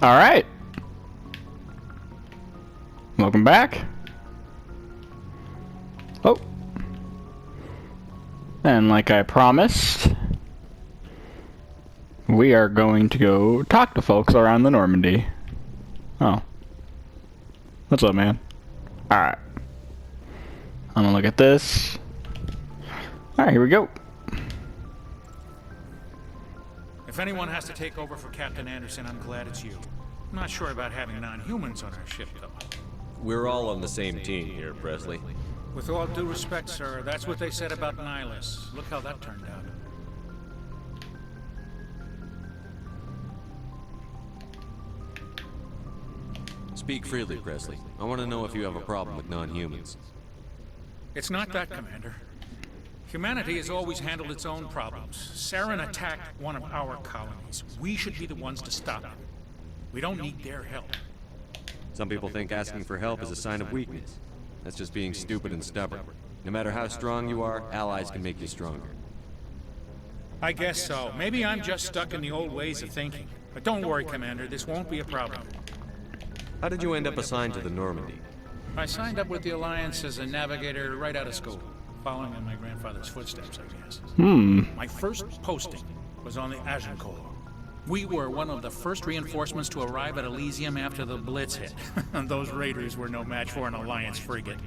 Alright. Welcome back. Oh. And like I promised, we are going to go talk to folks around the Normandy. Oh. What's up, man? Alright. I'm gonna look at this. Alright, here we go. If anyone has to take over for Captain Anderson, I'm glad it's you. I'm not sure about having non-humans on our ship, though. We're all on the same team here, Presley. With all due respect, sir, that's what they said about Nihilus. Look how that turned out. Speak freely, Presley. I want to know if you have a problem with non-humans. It's not that, Commander. Humanity has always handled its own problems. Saren attacked one of our colonies. We should be the ones to stop it. We don't need their help. Some people think asking for help is a sign of weakness. That's just being stupid and stubborn. No matter how strong you are, allies can make you stronger. I guess so. Maybe I'm just stuck in the old ways of thinking. But don't worry, Commander, this won't be a problem. How did you end up assigned to the Normandy? I signed up with the Alliance as a navigator right out of school, following in my grandfather's footsteps, I guess. My first posting was on the Agincourt. We were one of the first reinforcements to arrive at Elysium after the Blitz hit. Those raiders were no match for an Alliance frigate.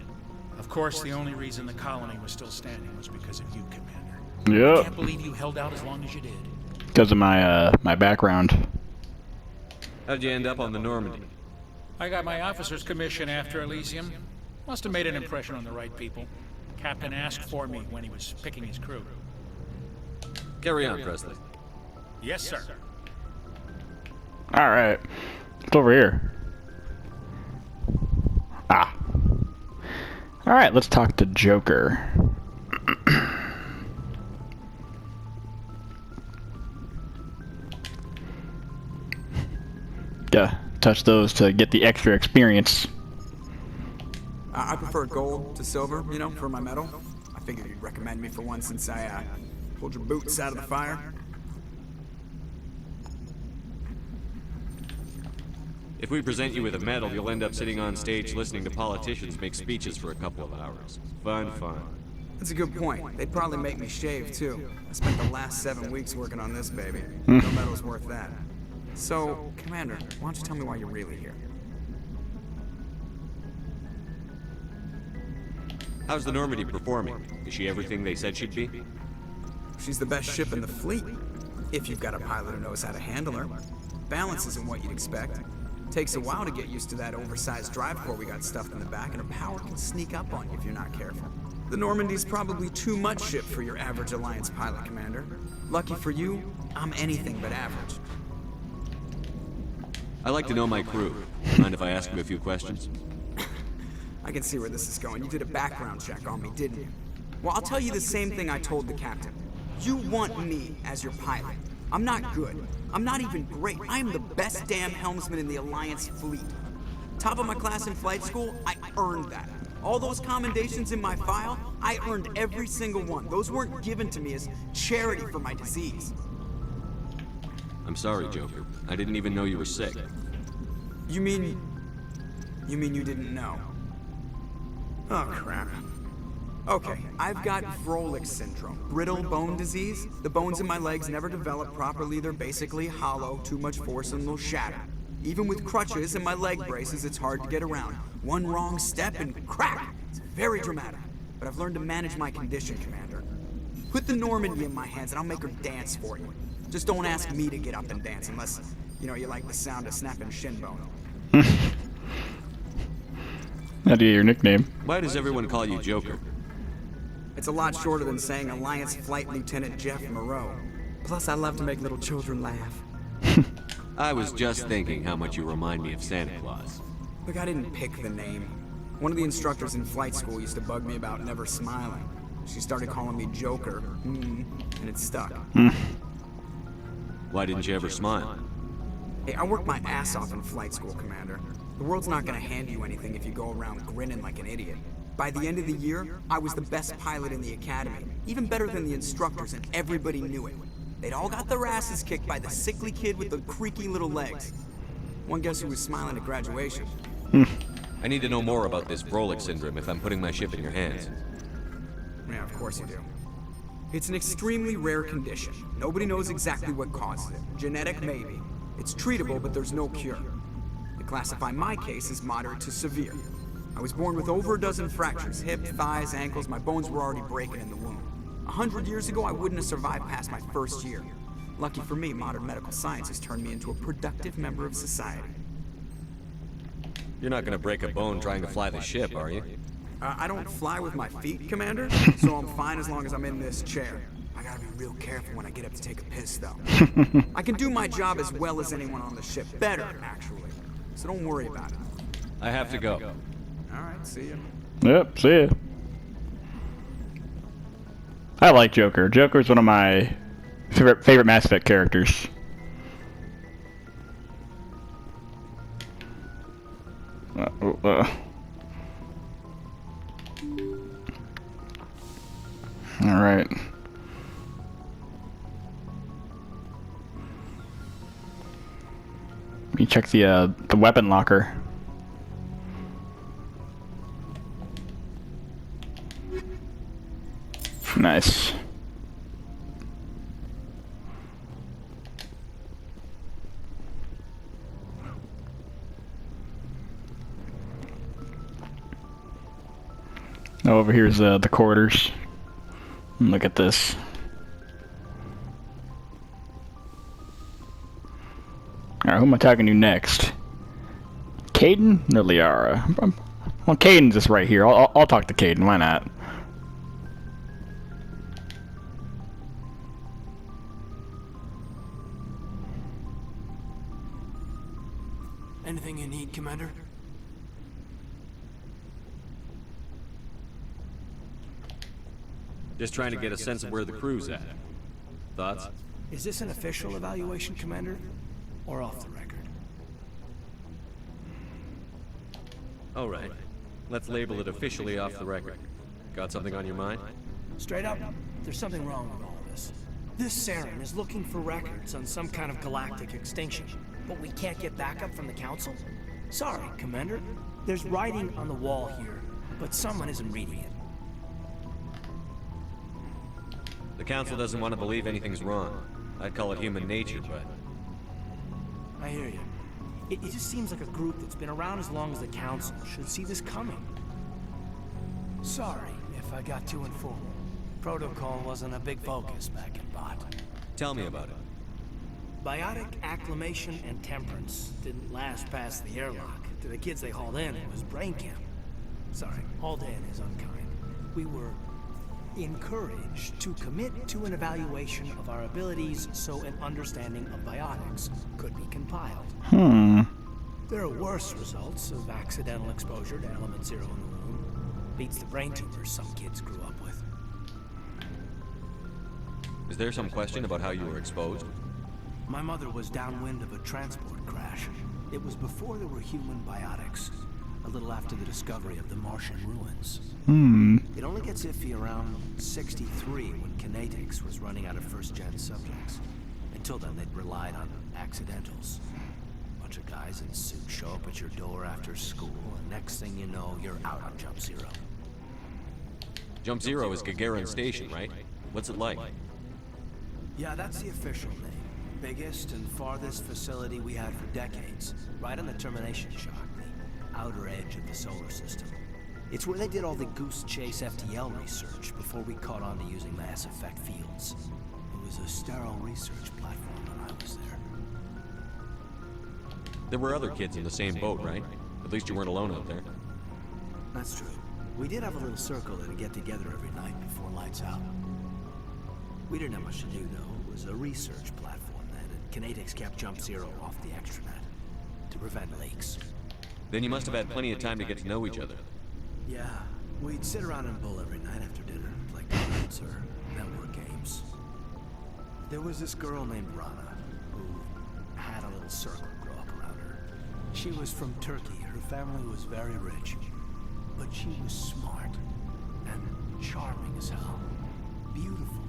Of course, the only reason the colony was still standing was because of you, Commander. Yep. I can't believe you held out as long as you did. Because of my my background. How'd you end up on the Normandy? I got my officer's commission after Elysium. Must have made an impression on the right people. Captain asked for me when he was picking his crew. Carry on, Presley. Yes, sir. Alright. It's over here. Ah. Alright, let's talk to Joker. Gotta touch those to get the extra experience. I prefer gold to silver, you know, for my medal. I figured you'd recommend me for one since I pulled your boots out of the fire. If we present you with a medal, you'll end up sitting on stage listening to politicians make speeches for a couple of hours. Fun. That's a good point. They'd probably make me shave, too. I spent the last 7 weeks working on this baby. No medal's worth that. So, Commander, why don't you tell me why you're really here? How's the Normandy performing? Is she everything they said she'd be? She's the best ship in the fleet, if you've got a pilot who knows how to handle her. Balance isn't what you'd expect. Takes a while to get used to that oversized drive core we got stuffed in the back, and her power can sneak up on you if you're not careful. The Normandy's probably too much ship for your average Alliance pilot, Commander. Lucky for you, I'm anything but average. I like to know my crew. Mind if I ask you a few questions? I can see where this is going. You did a background check on me, didn't you? Well, I'll tell you the same thing I told the captain. You want me as your pilot. I'm not good. I'm not even great. I am the best damn helmsman in the Alliance fleet. Top of my class in flight school, I earned that. All those commendations in my file, I earned every single one. Those weren't given to me as charity for my disease. I'm sorry, Joker. I didn't even know you were sick. You mean you didn't know? Oh, crap. Okay, I've got Froelich syndrome, brittle bone disease. The bones in my legs never develop properly. They're basically hollow, too much force and they'll shatter. Even with crutches and my leg braces, it's hard to get around. One wrong step and crack! It's very dramatic. But I've learned to manage my condition, Commander. Put the Normandy in my hands and I'll make her dance for you. Just don't ask me to get up and dance unless, you know, you like the sound of snapping shin bone. That'd be your nickname. Why does everyone call you Joker? It's a lot shorter than saying Alliance Flight Lieutenant Jeff Moreau. Plus, I love to make little children laugh. I was just thinking how much you remind me of Santa Claus. Look, I didn't pick the name. One of the instructors in flight school used to bug me about never smiling. She started calling me Joker, and it stuck. Why didn't you ever smile? Hey, I worked my ass off in flight school, Commander. The world's not gonna hand you anything if you go around grinning like an idiot. By the end of the year, I was the best pilot in the academy, even better than the instructors, and everybody knew it. They'd all got their asses kicked by the sickly kid with the creaky little legs. One guess who was smiling at graduation? I need to know more about this Vrolik syndrome if I'm putting my ship in your hands. Yeah, of course you do. It's an extremely rare condition. Nobody knows exactly what causes it. Genetic, maybe. It's treatable, but there's no cure. They classify my case as moderate to severe. I was born with over a dozen fractures, hip, thighs, ankles. My bones were already breaking in the womb. 100 years ago, I wouldn't have survived past my first year. Lucky for me, modern medical science has turned me into a productive member of society. You're not gonna break a bone trying to fly the ship, are you? I don't fly with my feet, Commander, so I'm fine as long as I'm in this chair. I gotta be real careful when I get up to take a piss, though. I can do my job as well as anyone on the ship. Better, actually. So don't worry about it. I have to go. Alright, see ya. Yep, see ya. I like Joker. Joker's one of my favorite Mass Effect characters. Alright. Let me check the weapon locker. Nice. Oh, over here's the quarters. Look at this. Alright, who am I talking to next? Caden or Liara? Well, Caden's just right here. I'll talk to Caden. Why not? Anything you need, Commander? Just trying to get a sense of where the crew's at. Thoughts? Is this an official evaluation, Commander? Or off the record? All right. Let's label it officially off the record. Got something on your mind? Straight up, there's something wrong with all of this. This Saren is looking for records on some kind of galactic extinction, but we can't get backup from the Council? Sorry, Commander. There's writing on the wall here, but someone isn't reading it. The Council doesn't want to believe anything's wrong. I'd call it human nature, but... I hear you. It just seems like a group that's been around as long as the Council should see this coming. Sorry if I got too informal. Protocol wasn't a big focus back in Bot. Tell me about it. Biotic acclimation and temperance didn't last past the airlock. To the kids they hauled in, it was brain camp. Sorry, hauled in is unkind. We were encouraged to commit to an evaluation of our abilities so an understanding of biotics could be compiled. There are worse results of accidental exposure to element 0 in the womb. Beats the brain tumors some kids grew up with. Is there some question about how you were exposed? My mother was downwind of a transport crash. It was before there were human biotics. A little after the discovery of the Martian ruins. It only gets iffy around 63 when Kinetics was running out of first-gen subjects. Until then, they'd relied on accidentals. Bunch of guys in suits show up at your door after school, and next thing you know, you're out on Jump Zero. Jump Zero is Gagarin Station, right? What's it like? Yeah, that's the official name. Biggest and farthest facility we had for decades. Right on the termination shock, the outer edge of the solar system. It's where they did all the Goose Chase FTL research before we caught on to using mass effect fields. It was a sterile research platform when I was there. There were other kids in the same boat, right? At least you weren't alone out there. That's true. We did have a little circle that'd get together every night before lights out. We didn't have much to do, though. It was a research platform then, and Kinetics kept Jump Zero off the extranet to prevent leaks. Then you must have had plenty of time to get to know each other. Yeah, we'd sit around and bull every night after dinner, play cards or network games. There was this girl named Rana, who had a little circle grow up around her. She was from Turkey. Her family was very rich, but she was smart and charming as hell. Beautiful,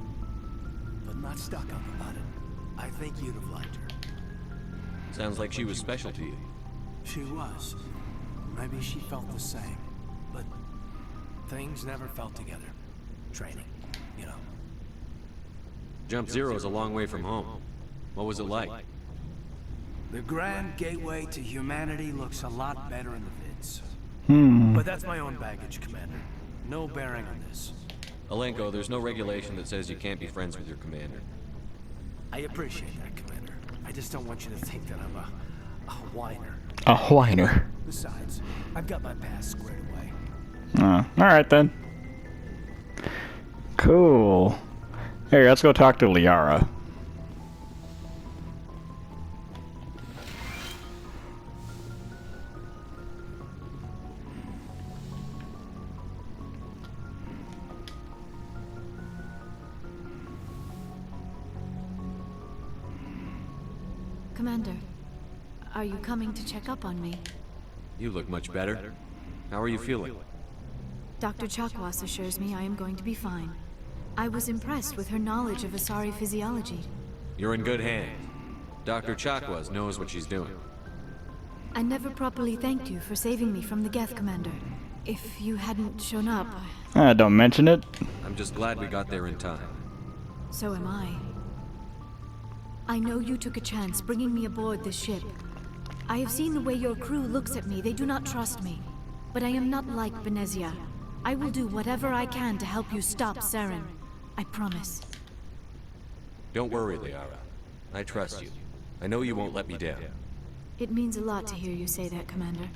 but not stuck up about it. I think you'd have liked her. Sounds like she was special to you. She was. Maybe she felt the same. But things never felt together. Training, you know. Jump Zero is a long way from home. What was it like? The grand gateway to humanity looks a lot better in the vids. Hmm. But that's my own baggage, Commander. No bearing on this. Alenko, there's no regulation that says you can't be friends with your commander. I appreciate that, Commander. I just don't want you to think that I'm a whiner. A whiner. Besides, I've got my past squared away. Alright then. Cool. Hey, let's go talk to Liara. Commander, are you coming to check up on me? You look much better. How are you feeling? Dr. Chakwas assures me I am going to be fine. I was impressed with her knowledge of Asari physiology. You're in good hands. Dr. Chakwas knows what she's doing. I never properly thanked you for saving me from the Geth, Commander. If you hadn't shown up, Don't mention it. I'm just glad we got there in time. so am I. I know you took a chance bringing me aboard this ship. I have seen the way your crew looks at me. They do not trust me. But I am not like Benezia. I will do whatever I can to help you stop Saren. I promise. Don't worry, Liara. I trust you. I know you won't let me down. It means a lot to hear you say that, Commander.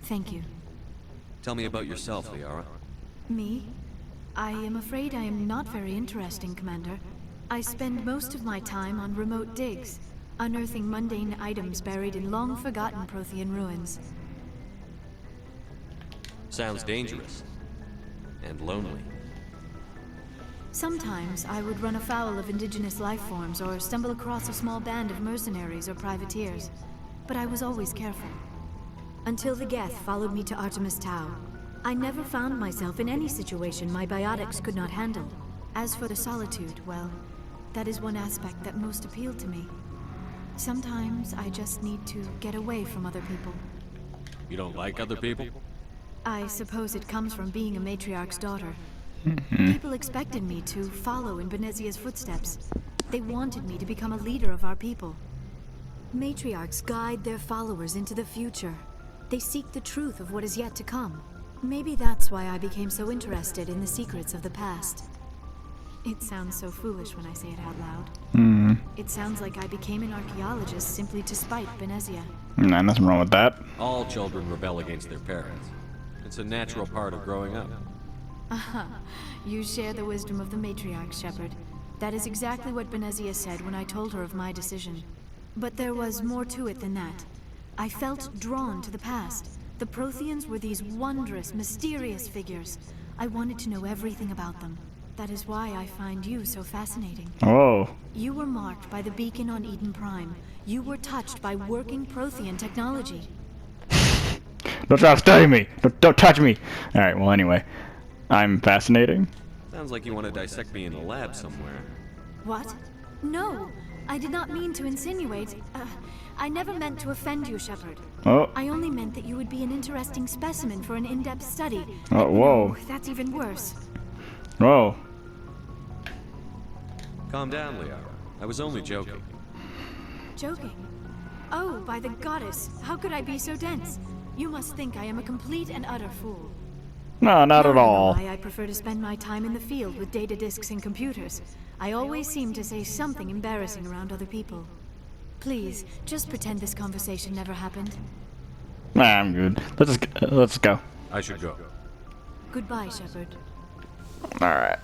Thank you. Tell me about yourself, Liara. Me? I am afraid I am not very interesting, Commander. I spend most of my time on remote digs, unearthing mundane items buried in long-forgotten Prothean ruins. Sounds dangerous. And lonely. Sometimes I would run afoul of indigenous life forms or stumble across a small band of mercenaries or privateers, but I was always careful. Until the Geth followed me to Artemis Tau, I never found myself in any situation my biotics could not handle. As for the solitude, well, that is one aspect that most appealed to me. Sometimes I just need to get away from other people. You don't like other people? I suppose it comes from being a matriarch's daughter. People expected me to follow in Benezia's footsteps. They wanted me to become a leader of our people. Matriarchs guide their followers into the future. They seek the truth of what is yet to come. Maybe that's why I became so interested in the secrets of the past. It sounds so foolish when I say it out loud. It sounds like I became an archaeologist simply to spite Benezia. Nah, nothing wrong with that. All children rebel against their parents. It's a natural part of growing up. Aha, you share the wisdom of the matriarch, Shepard. That is exactly what Benezia said when I told her of my decision. But there was more to it than that. I felt drawn to the past. The Protheans were these wondrous, mysterious figures. I wanted to know everything about them. That is why I find you so fascinating. Oh. You were marked by the beacon on Eden Prime. You were touched by working Prothean technology. Don't try to study me! Don't touch me! Alright, well anyway. I'm fascinating. Sounds like you want to dissect me in a lab somewhere. What? No! I did not mean to insinuate. I never meant to offend you, Shepard. Oh. I only meant that you would be an interesting specimen for an in-depth study. Oh, whoa. No, that's even worse. Whoa. Calm down, Liara. I was only joking. Joking? Oh, by the goddess, how could I be so dense? You must think I am a complete and utter fool. No, not Now at I know all. why I prefer to spend my time in the field with data disks and computers. I always seem to say something embarrassing around other people. Please, just pretend this conversation never happened. Nah, I'm good. Let's go. I should go. Goodbye, Shepard. Alright.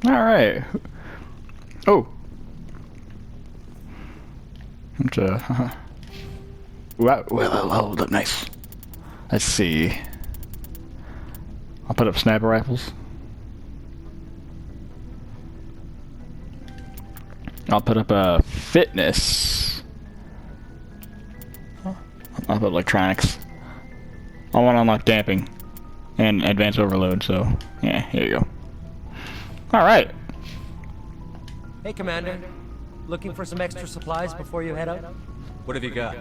Alright. Oh. Well, nice. Let's see. I'll put up sniper rifles. I'll put up a fitness. I'll put electronics. I want to unlock damping and advanced overload, so yeah, here you go. Alright. Hey, Commander. Looking for some extra supplies before you head out? What have you got?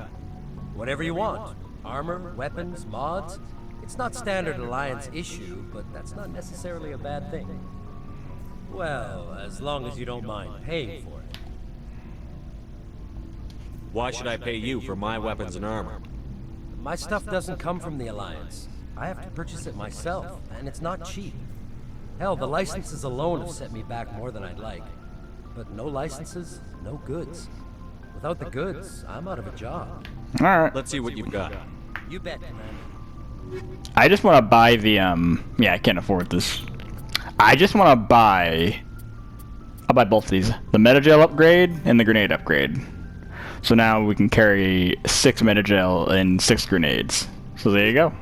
Whatever you want. Armor, weapons, mods. It's not standard Alliance issue, but that's not necessarily a bad thing. Well, as long as you don't mind paying for it. Why should I pay you for my weapons and armor? My stuff doesn't come from the Alliance. I have to purchase it myself, and it's not cheap. Hell, the licenses alone have set me back more than I'd like. But no licenses, no goods. Without the goods, I'm out of a job. Alright. Let's see what you've got. You bet, Commander. I just want to buy the, yeah, I can't afford this. I just want to buy... I'll buy both of these. The Metagel upgrade and the grenade upgrade. So now we can carry 6 Metagel and 6 grenades. So there you go.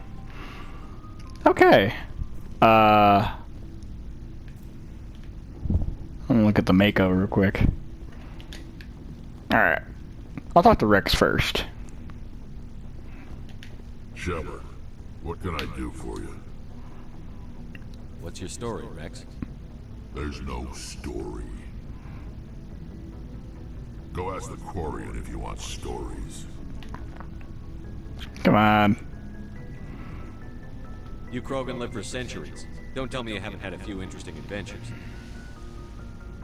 Okay. I'm gonna look at the makeover real quick. Alright. I'll talk to Rex first. Shepard, what can I do for you? What's your story, Rex? There's no story. Go ask the Quarian if you want stories. Come on. You Krogan lived for centuries. Don't tell me you haven't had a few interesting adventures.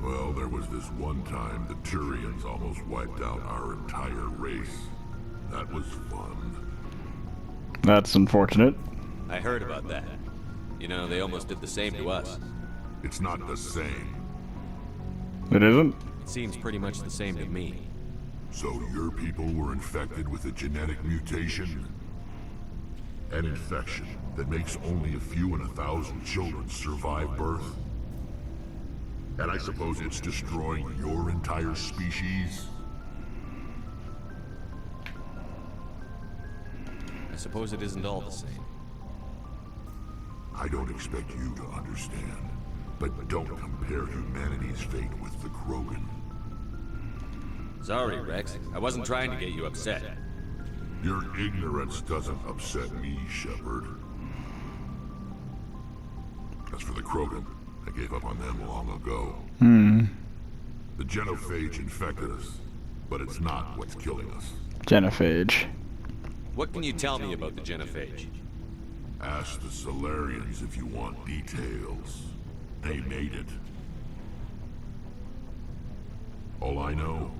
Well, there was this one time the Turians almost wiped out our entire race. That was fun. That's unfortunate. I heard about that. You know, they almost did the same to us. It's not the same. It isn't? It seems pretty much the same to me. So your people were infected with a genetic mutation? An infection that makes only a few in 1,000 children survive birth? And I suppose it's destroying your entire species? I suppose it isn't all the same. I don't expect you to understand, but don't compare humanity's fate with the Krogan. Sorry, Rex. I wasn't trying to get you upset. Your ignorance doesn't upset me, Shepard. As for the Krogan, I gave up on them long ago. The genophage infected us, but it's not what's killing us. Genophage. What can you tell me about the genophage? Ask the Solarians if you want details. They made it. All I know,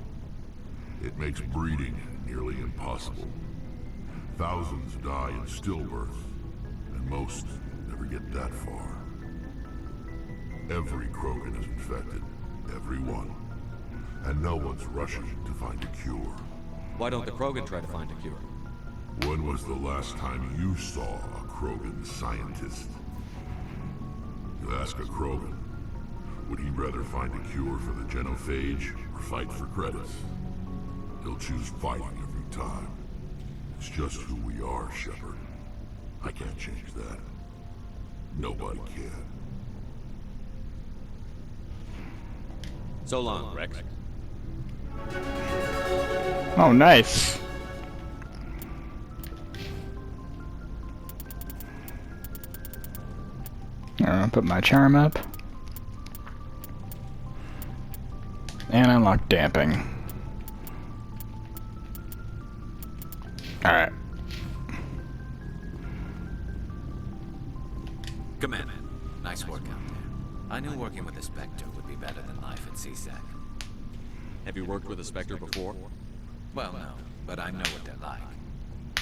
it makes breeding nearly impossible. Thousands die in stillbirth, and most never get that far. Every Krogan is infected. Every one. And no one's rushing to find a cure. Why don't the Krogan try to find a cure? When was the last time you saw a Krogan scientist? You ask a Krogan, would he rather find a cure for the genophage or fight for credits? He'll choose fighting every time. It's just who we are, Shepard. I can't change that. Nobody can. So long, Rex. Oh, nice. I'll put my charm up. And unlock damping. Alright. Commander, nice work out there. I knew working with the Spectre would be better than life at CSEC. Have you worked with a Spectre before? Well, no, but I know what they're like.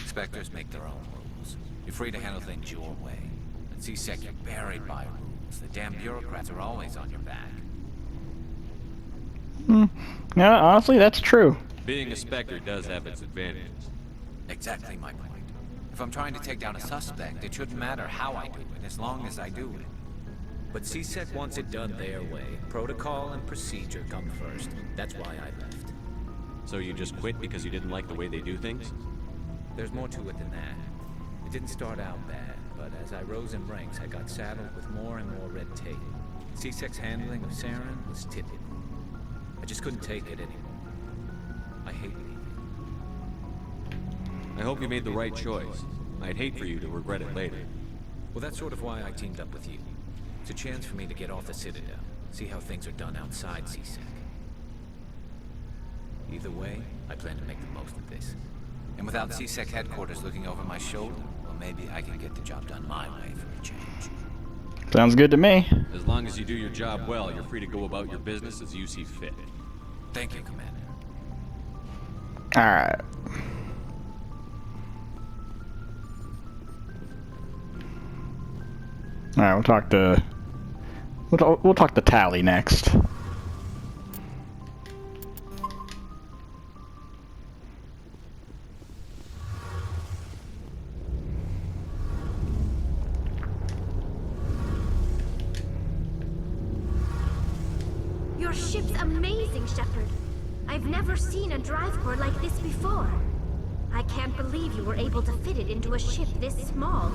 Spectres make their own rules. You're free to handle things your way. At CSEC, you're buried by rules. The damn bureaucrats are always on your back. Yeah, honestly, that's true. Being a Spectre does have its advantages. Exactly my point. If I'm trying to take down a suspect, it shouldn't matter how I do it, as long as I do it. But CSEC wants it done their way. Protocol and procedure come first. That's why I left. So you just quit because you didn't like the way they do things? There's more to it than that. It didn't start out bad. but as I rose in ranks, I got saddled with more and more red tape. C-Sec's handling of Saren was typical. I just couldn't take it anymore. I hate leaving. I hope you made the right choice. I'd hate for you to regret it later. Well, that's sort of why I teamed up with you. It's a chance for me to get off the Citadel, see how things are done outside C-Sec. Either way, I plan to make the most of this. And without C-Sec headquarters looking over my shoulder, well, maybe I can get the job done my way for a change. Sounds good to me. As long as you do your job well, you're free to go about your business as you see fit. Thank you, Commander. Alright. Alright, we'll talk to Tally next. Your ship's amazing, Shepard. I've never seen a drive core like this before. I can't believe you were able to fit it into a ship this small.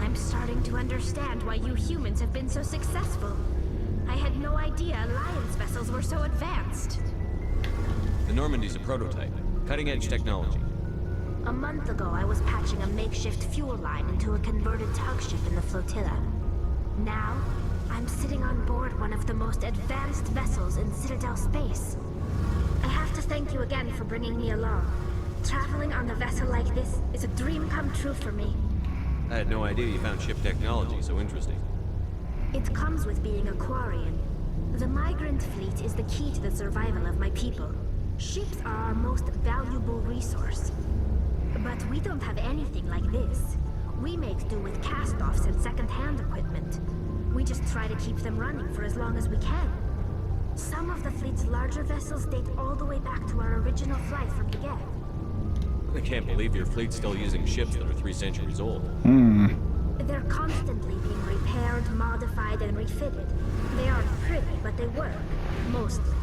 I'm starting to understand why you humans have been so successful. I had no idea Alliance vessels were so advanced. The Normandy's a prototype. Cutting-edge technology. A month ago, I was patching a makeshift fuel line into a converted tug ship in the flotilla. Now, I'm sitting on board one of the most advanced vessels in Citadel space. I have to thank you again for bringing me along. Traveling on a vessel like this is a dream come true for me. I had no idea you found ship technology so interesting. It comes with being a Quarian. The migrant fleet is the key to the survival of my people. Ships are our most valuable resource. But we don't have anything like this. We make do with cast-offs and second-hand equipment. We just try to keep them running for as long as we can. Some of the fleet's larger vessels date all the way back to our original flight from Geth. I can't believe your fleet's still using ships that are 3 centuries old. They're constantly being repaired, modified, and refitted. They aren't pretty, but they work. Mostly.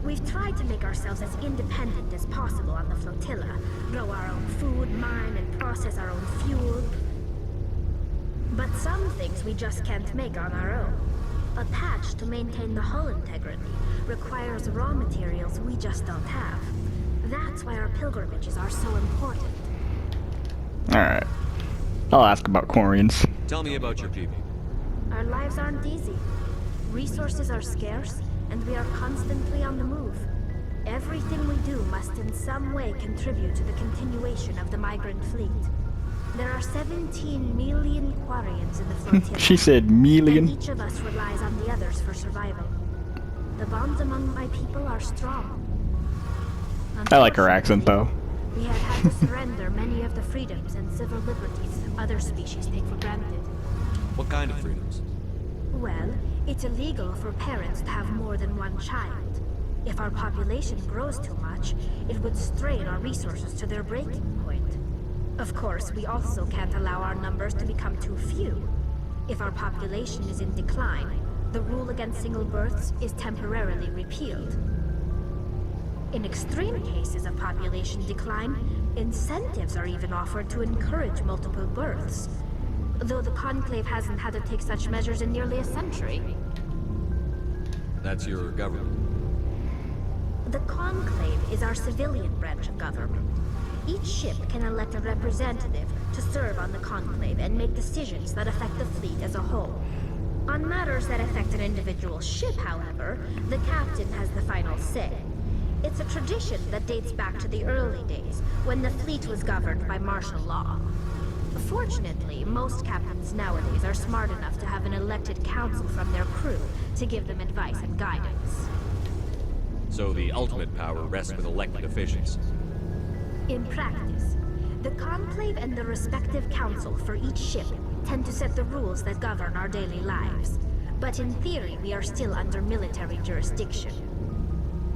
We've tried to make ourselves as independent as possible on the flotilla. Grow our own food, mine, and process our own fuel. But some things we just can't make on our own. A patch to maintain the hull integrity requires raw materials we just don't have. That's why our pilgrimages are so important. Alright. I'll ask about Quarians. Tell me about your people. Our lives aren't easy. Resources are scarce, and we are constantly on the move. Everything we do must in some way contribute to the continuation of the migrant fleet. There are 17 million Quarians in the flotilla. She said million. And each of us relies on the others for survival. The bonds among my people are strong. I like her accent, though. We have had to surrender many of the freedoms and civil liberties other species take for granted. What kind of freedoms? Well, it's illegal for parents to have more than one child. If our population grows too much, it would strain our resources to their breaking point. Of course, we also can't allow our numbers to become too few. If our population is in decline, the rule against single births is temporarily repealed. In extreme cases of population decline, incentives are even offered to encourage multiple births. Though the Conclave hasn't had to take such measures in nearly a century. That's your government. The Conclave is our civilian branch of government. Each ship can elect a representative to serve on the Conclave and make decisions that affect the fleet as a whole. On matters that affect an individual ship, however, the captain has the final say. It's a tradition that dates back to the early days, when the fleet was governed by martial law. Fortunately, most captains nowadays are smart enough to have an elected council from their crew to give them advice and guidance. So the ultimate power rests with elected officials. In practice, the Conclave and the respective council for each ship tend to set the rules that govern our daily lives. But in theory, we are still under military jurisdiction.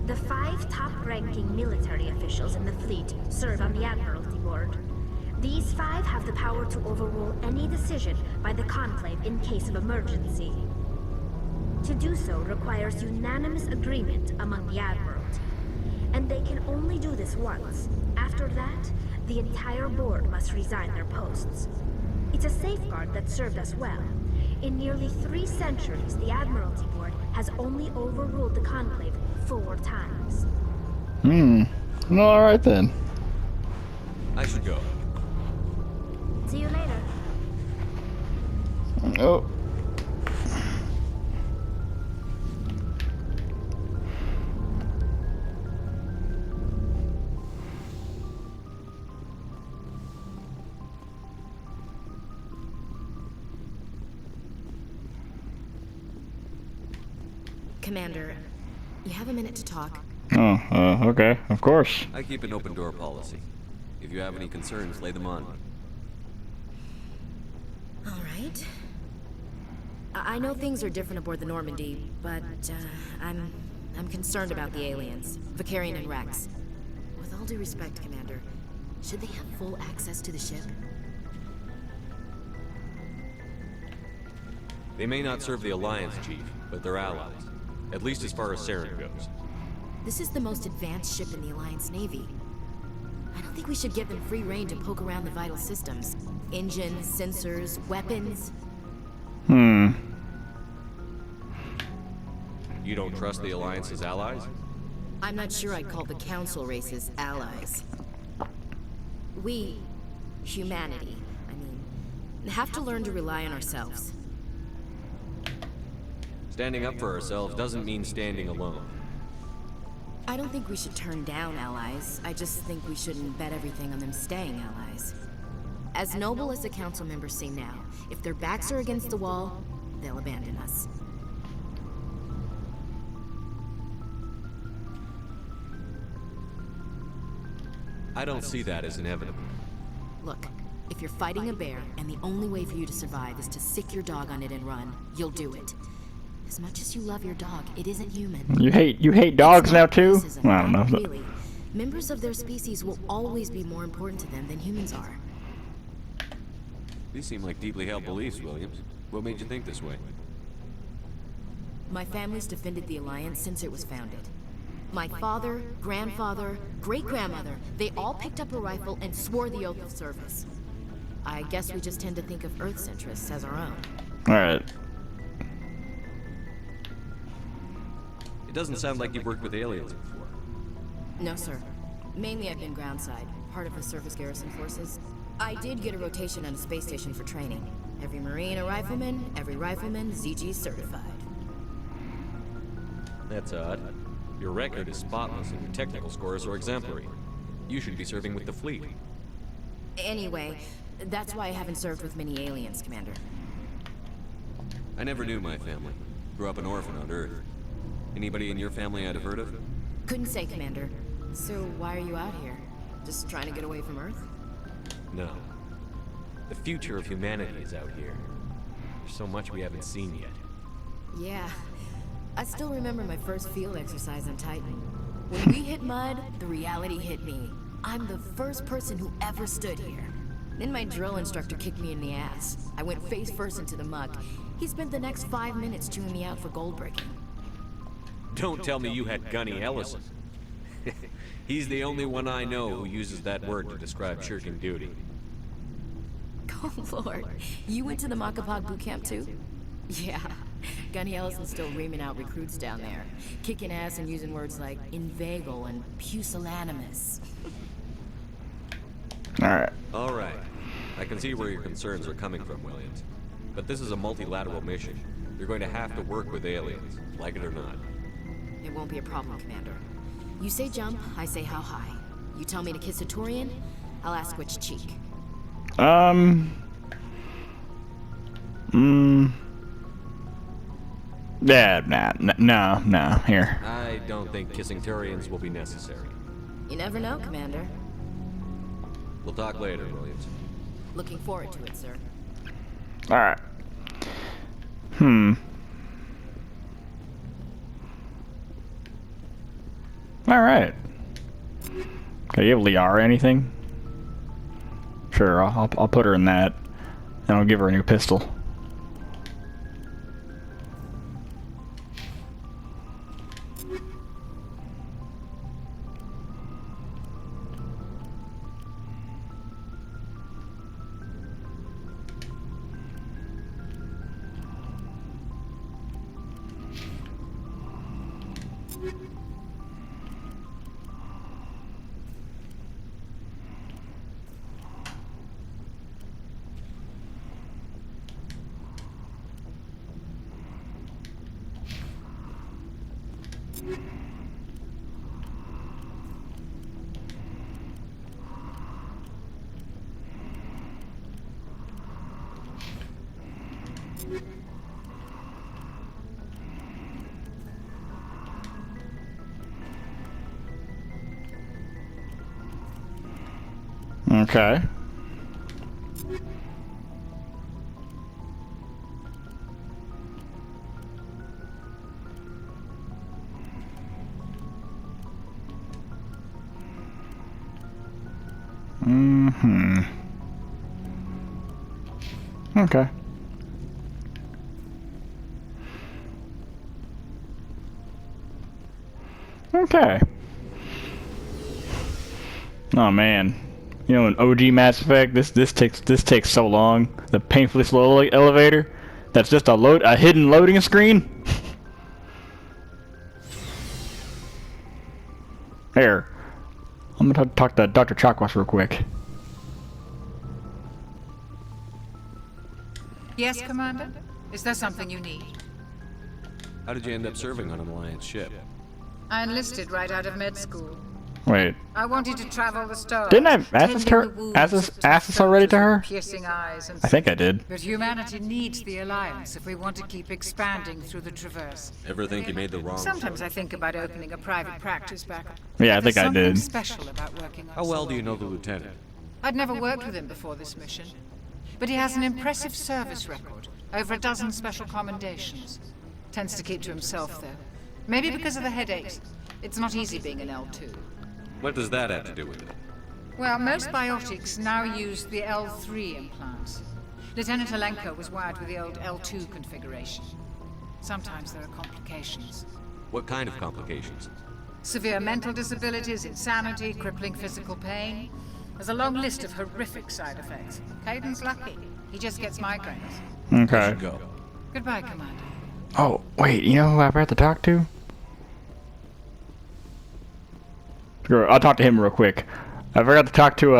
The 5 top-ranking military officials in the fleet serve on the Admiralty Board. These 5 have the power to overrule any decision by the Conclave in case of emergency. To do so requires unanimous agreement among the Admiralty. And they can only do this once. After that, the entire board must resign their posts. It's a safeguard that served us well. In nearly 3 centuries, the Admiralty Board has only overruled the Conclave 4 times. Alright then. I should go. See you later. Oh. Commander, you have a minute to talk? Oh, okay, of course. I keep an open door policy. If you have any concerns, lay them on me. All right. I know things are different aboard the Normandy, but I'm concerned about the aliens, Vicarian and Rex. With all due respect, Commander, should they have full access to the ship? They may not serve the Alliance, Chief, but they're allies. At least as far as Saren goes. This is the most advanced ship in the Alliance Navy. I don't think we should give them free rein to poke around the vital systems. Engines, sensors, weapons. You don't trust the Alliance's allies? I'm not sure I'd call the Council races allies. We, humanity, have to learn to rely on ourselves. Standing up for ourselves doesn't mean standing alone. I don't think we should turn down allies. I just think we shouldn't bet everything on them staying allies. As noble as the Council members seem now, if their backs are against the wall, they'll abandon us. I don't see that as inevitable. Look, if you're fighting a bear and the only way for you to survive is to sick your dog on it and run, you'll do it. As much as you love your dog, it isn't human. You hate dogs now too? Racism, I don't know. Really. Members of their species will always be more important to them than humans are. These seem like deeply held beliefs, Williams. What made you think this way? My family's defended the Alliance since it was founded. My father, grandfather, great-grandmother, they all picked up a rifle and swore the oath of service. I guess we just tend to think of Earth's interests as our own. Alright. It doesn't sound like you've worked with aliens before. No, sir. Mainly I've been groundside, part of the surface garrison forces. I did get a rotation on a space station for training. Every Marine a rifleman, every rifleman ZG certified. That's odd. Your record is spotless and your technical scores are exemplary. You should be serving with the fleet. Anyway, that's why I haven't served with many aliens, Commander. I never knew my family. Grew up an orphan on Earth. Anybody in your family I'd have heard of? Couldn't say, Commander. So why are you out here? Just trying to get away from Earth? No. The future of humanity is out here. There's so much we haven't seen yet. Yeah. I still remember my first field exercise on Titan. When we hit mud, the reality hit me. I'm the first person who ever stood here. Then my drill instructor kicked me in the ass. I went face first into the muck. He spent the next 5 minutes chewing me out for gold breaking. Don't tell me you had Gunny Ellison. He's the only one I know who uses that word to describe shirking duty. Oh, Lord. You went to the Makapog boot camp, too? Yeah. Gunny Ellison's still reaming out recruits down there. Kicking ass and using words like inveigle and pusillanimous. Alright. Alright. I can see where your concerns are coming from, Williams. But this is a multilateral mission. You're going to have to work with aliens, like it or not. It won't be a problem, Commander. You say jump, I say how high. You tell me to kiss a Turian, I'll ask which cheek. Yeah, no, here. I don't think kissing Turians will be necessary. You never know, Commander. We'll talk later, Williams. Looking forward to it, sir. Alright. Alright. Okay, you have Liara anything? Sure, I'll put her in that. And I'll give her a new pistol. Okay. Mm-hmm. Okay. Okay. Oh man. You know, in OG Mass Effect, this takes so long. The painfully slow elevator. That's just a hidden loading screen. Here, I'm gonna talk to Dr. Chakwas real quick. Yes, Commander? Is there something you need? How did you end up serving on an Alliance ship? I enlisted right out of med school. Wait. I wanted to travel the stars. Didn't I ask this already to her? Piercing eyes and I think I did. But humanity needs the Alliance if we want to keep expanding through the Traverse. Ever think you made the wrong Sometimes I think about opening a private practice back. Yeah, I think I did. There's something special about working on How well do you Solo. know the Lieutenant? I'd never worked with him before this mission. But he has an impressive service record. Over a dozen special commendations. Tends to keep to himself, though. Maybe because of the headaches. It's not easy being an L2. What does that have to do with it? Well, most biotics now use the L3 implants. Lieutenant Alenko was wired with the old L2 configuration. Sometimes there are complications. What kind of complications? Severe mental disabilities, insanity, crippling physical pain. There's a long list of horrific side effects. Caden's lucky. He just gets migraines. Okay. Go. Goodbye, Commander. Oh, wait, you know who I forgot to talk to? I'll talk to him real quick. I forgot to talk to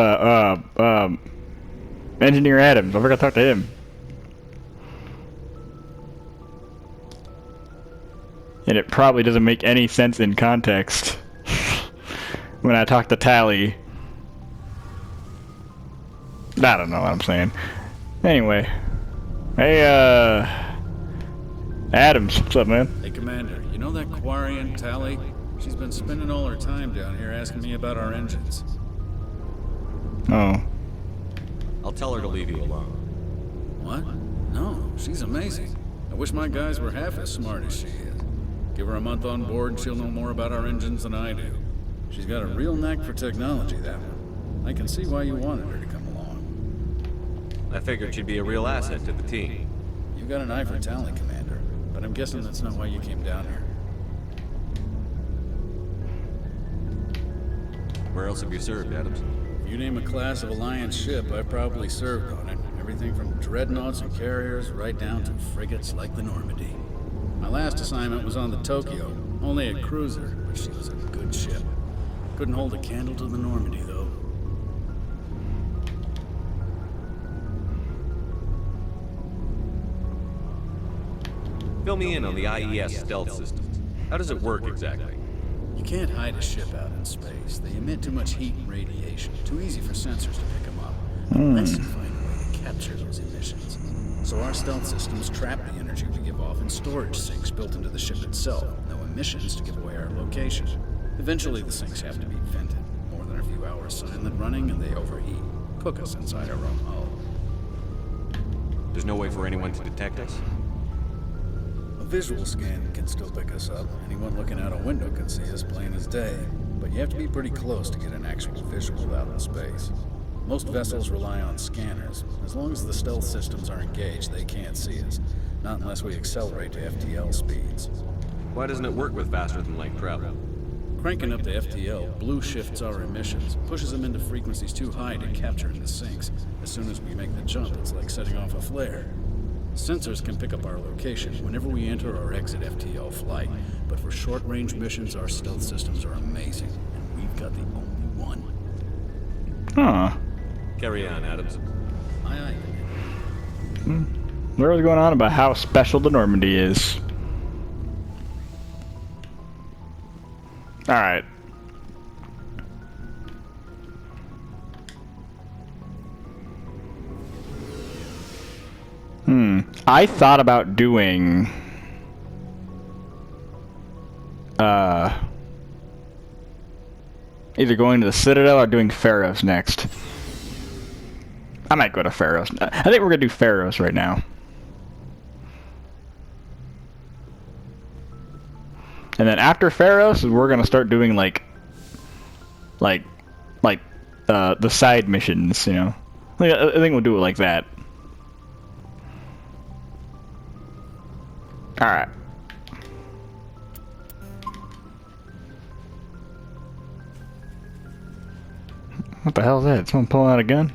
Engineer Adams. I forgot to talk to him. And it probably doesn't make any sense in context when I talk to Tally. I don't know what I'm saying. Anyway. Hey, Adams, what's up, man? Hey, Commander, you know that Quarian Tally? She's been spending all her time down here asking me about our engines. Oh. I'll tell her to leave you alone. What? No, she's amazing. I wish my guys were half as smart as she is. Give her a month on board and she'll know more about our engines than I do. She's got a real knack for technology, that one. I can see why you wanted her to come along. I figured she'd be a real asset to the team. You got an eye for talent, Commander, but I'm guessing that's not why you came down here. Where else have you served, Adams? If you name a class of Alliance ship, I've probably served on it. Everything from dreadnoughts and carriers right down to frigates like the Normandy. My last assignment was on the Tokyo, only a cruiser, but she was a good ship. Couldn't hold a candle to the Normandy, though. Fill me in on the IES stealth systems. How does it work exactly? You can't hide a ship out in space. They emit too much heat and radiation. Too easy for sensors to pick them up. Unless you find a way to capture those emissions. So our stealth systems trap the energy we give off in storage sinks built into the ship itself. No emissions to give away our location. Eventually the sinks have to be vented. More than a few hours silent running and they overheat. Cook us inside our own hull. There's no way for anyone to detect us? A visual scan can still pick us up. Anyone looking out a window can see us plain as day. But you have to be pretty close to get an actual visual out in space. Most vessels rely on scanners. As long as the stealth systems are engaged, they can't see us. Not unless we accelerate to FTL speeds. Why doesn't it work with faster than light travel? Cranking up the FTL blue shifts our emissions, pushes them into frequencies too high to capture in the sinks. As soon as we make the jump, it's like setting off a flare. Sensors can pick up our location whenever we enter or exit FTL flight, but for short-range missions, our stealth systems are amazing, and we've got the only one. Huh. Carry on, Adams. Aye, aye. What was going on about how special the Normandy is? Alright. I thought about doing either going to the Citadel or doing Pharaohs next. I might go to Pharaohs. I think we're gonna do Pharaohs right now. And then after Pharaohs, we're gonna start doing like the side missions, you know. I think we'll do it like that. Alright. What the hell is that? Someone pulling out a gun?